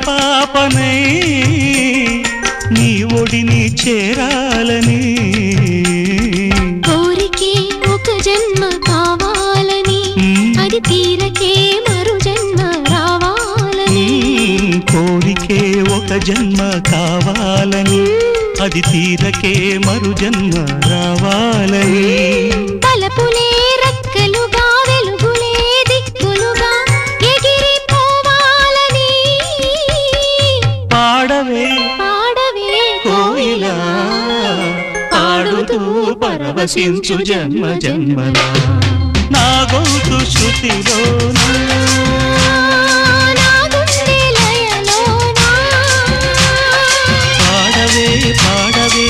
పసిపాపనై నీ ఒడిని చేరాలని కోరికే ఒక జన్మ కావాలని అది తీరకే మరు జన్మ రావాలని కోరికే ఒక జన్మ కావాలని అది తీరకే మరు జన్మ రావాలని తలపులే రెక్కలుగా వెలుగులే దిక్కులుగా ఎగిరిపోవాలని పాడవే పాడవే కోయిలా పాడుతూ పరవశించు జన్మ జన్మలా నా గొంతు శృతిలోనా నా గుండె లయలోనా పాడవే పాడవే